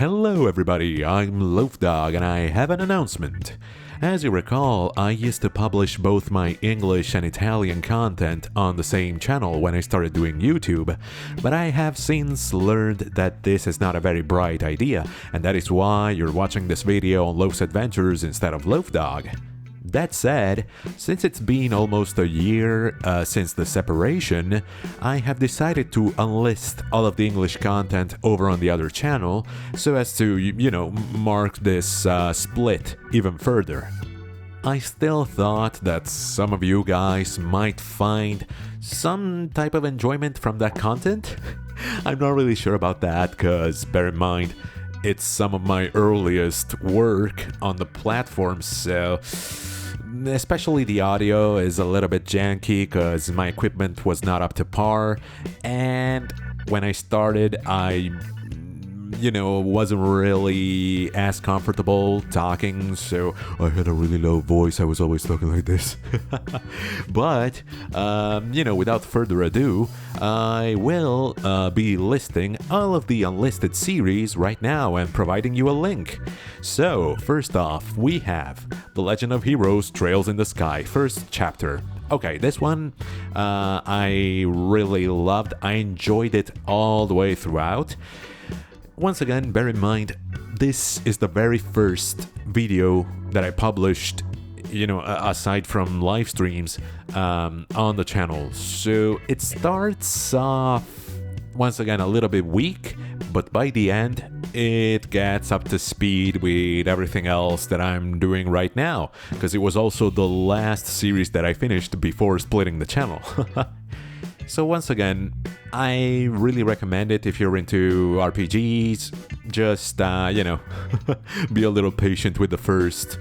Hello everybody, I'm Loafdog and I have an announcement. As you recall, I used to publish both my English and Italian content on the same channel when I started doing YouTube, but I have since learned that this is not a very bright idea, and that is why you're watching this video on Loaf's Adventures instead of Loafdog. That said, since it's been almost a year since the separation, I have decided to unlist all of the English content over on the other channel so as to, mark this split even further. I still thought that some of you guys might find some type of enjoyment from that content. I'm not really sure about that because, bear in mind, it's some of my earliest work on the platform, so especially the audio is a little bit janky because my equipment was not up to par, and when I started I wasn't really as comfortable talking, so I had a really low voice. I was always talking like this. But, without further ado, I will be listing all of the unlisted series right now and providing you a link. So, first off, we have The Legend of Heroes Trails in the Sky, first chapter. Okay, this one I really loved. I enjoyed it all the way throughout. Once again, bear in mind, this is the very first video that I published, aside from live streams, on the channel. So it starts off, once again, a little bit weak, but by the end, it gets up to speed with everything else that I'm doing right now, because it was also the last series that I finished before splitting the channel. So once again, I really recommend it if you're into RPGs. Just, be a little patient with the first,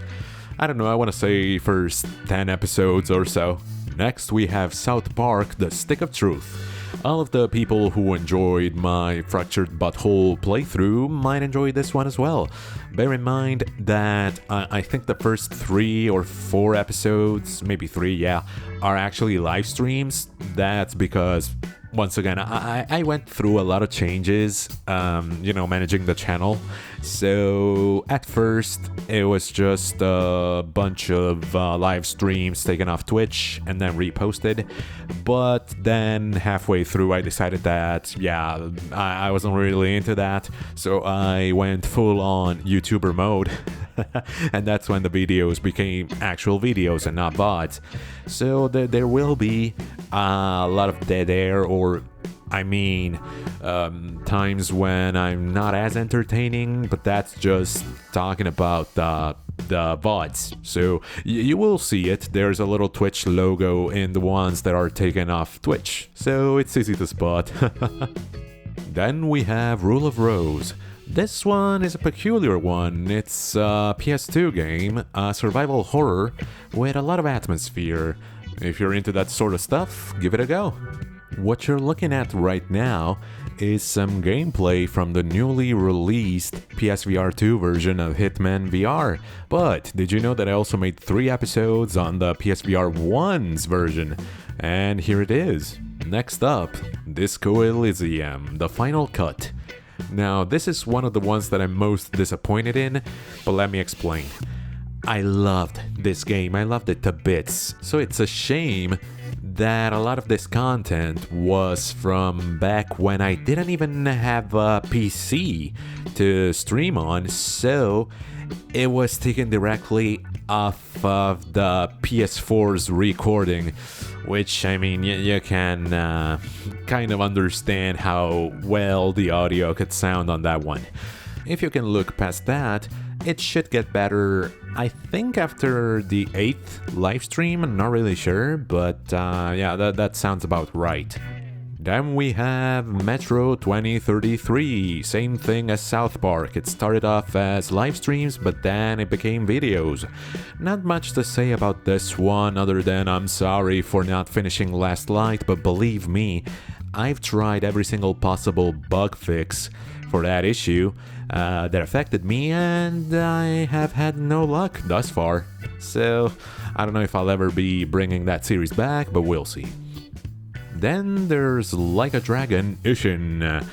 I want to say first 10 episodes or so. Next, we have South Park, The Stick of Truth. All of the people who enjoyed my Fractured Butthole playthrough might enjoy this one as well. Bear in mind that I think the first 3 or 4 episodes, maybe 3, are actually live streams. That's because, once again, I went through a lot of changes, managing the channel. So at first, it was just a bunch of live streams taken off Twitch and then reposted. But then halfway through, I decided that, I wasn't really into that. So I went full on YouTuber mode. And that's when the videos became actual videos and not VODs. So there will be a lot of dead air, or times when I'm not as entertaining, but that's just talking about the VODs. So you will see it. There's a little Twitch logo in the ones that are taken off Twitch, so it's easy to spot. Then we have Rule of Rose. This one is a peculiar one. It's a PS2 game, a survival horror with a lot of atmosphere. If you're into that sort of stuff, give it a go. What you're looking at right now is some gameplay from the newly released PSVR 2 version of Hitman VR. But did you know that I also made 3 episodes on the PSVR 1's version? And here it is. Next up, Disco Elysium, the final cut. Now, this is one of the ones that I'm most disappointed in, but let me explain. I loved this game, I loved it to bits, so it's a shame that a lot of this content was from back when I didn't even have a PC to stream on, so it was taken directly off of the PS4's recording, which, you can kind of understand how well the audio could sound on that one. If you can look past that, it should get better, I think, after the 8th live stream. I'm not really sure, but that sounds about right. Then we have Metro 2033, same thing as South Park. It started off as live streams, but then it became videos. Not much to say about this one other than I'm sorry for not finishing Last Light, but believe me, I've tried every single possible bug fix for that issue that affected me, and I have had no luck thus far. So I don't know if I'll ever be bringing that series back, but we'll see. Then there's Like a Dragon Ishin.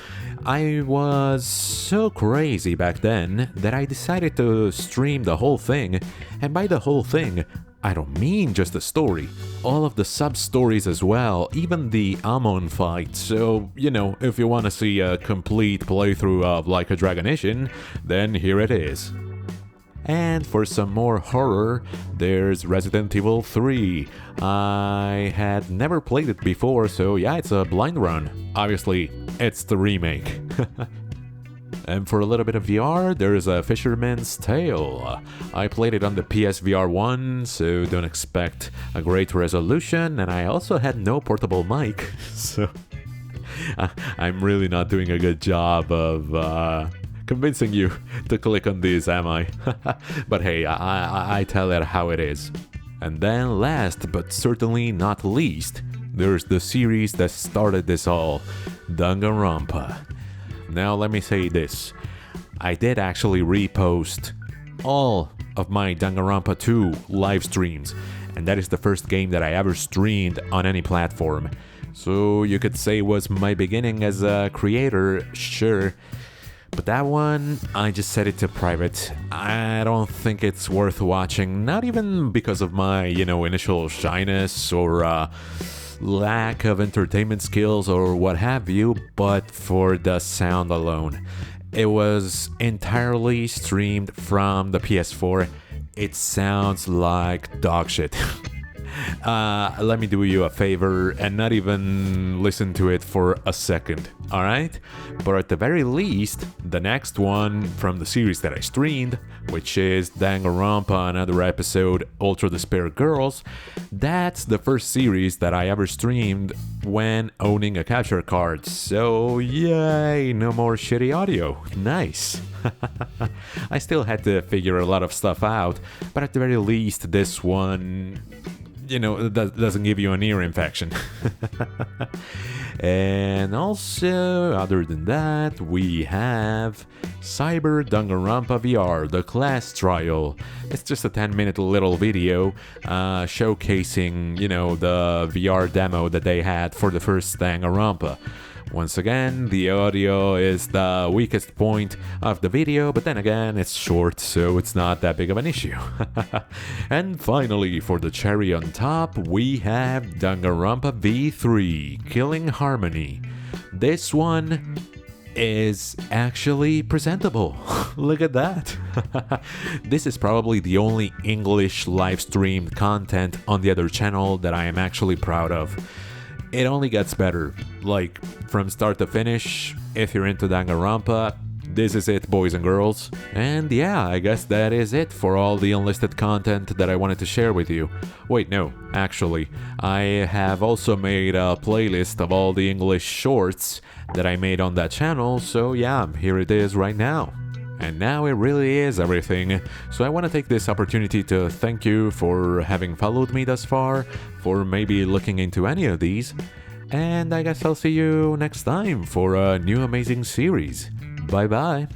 I was so crazy back then that I decided to stream the whole thing, and by the whole thing, I don't mean just the story, all of the sub-stories as well, even the Amon fight, so, if you want to see a complete playthrough of Like a Dragonician, then here it is. And for some more horror, there's Resident Evil 3. I had never played it before, so yeah, it's a blind run. Obviously, it's the remake. And for a little bit of VR, there's a Fisherman's Tale. I played it on the PSVR 1, so don't expect a great resolution, and I also had no portable mic, so I'm really not doing a good job of convincing you to click on this, am I? But hey, I tell it how it is. And then last but certainly not least, there's the series that started this all, Danganronpa. Now let me say this, I did actually repost all of my Danganronpa 2 live streams, and that is the first game that I ever streamed on any platform. So you could say it was my beginning as a creator, sure. But that one, I just set it to private. I don't think it's worth watching, not even because of my, initial shyness or lack of entertainment skills or what have you, but for the sound alone. It was entirely streamed from the PS4. It sounds like dog shit. Let me do you a favor and not even listen to it for a second, alright? But at the very least, the next one from the series that I streamed, which is Danganronpa Another Episode Ultra Despair Girls, that's the first series that I ever streamed when owning a capture card, so yay, no more shitty audio, nice. I still had to figure a lot of stuff out, but at the very least, this one, doesn't give you an ear infection. And also, other than that, we have Cyber Danganronpa VR, the class trial. It's just a 10-minute little video showcasing, the VR demo that they had for the first Danganronpa. Once again, the audio is the weakest point of the video, but then again, it's short, so it's not that big of an issue. And finally, for the cherry on top, we have Danganronpa V3, Killing Harmony. This one is actually presentable. Look at that. This is probably the only English live streamed content on the other channel that I am actually proud of. It only gets better, like from start to finish. If you're into Danganronpa, this is it, boys and girls. And yeah, I guess that is it for all the unlisted content that I wanted to share with you. Wait, no, actually, I have also made a playlist of all the English shorts that I made on that channel, so yeah, here it is right now. And now it really is everything, so I want to take this opportunity to thank you for having followed me thus far, for maybe looking into any of these, and I guess I'll see you next time for a new amazing series. Bye bye!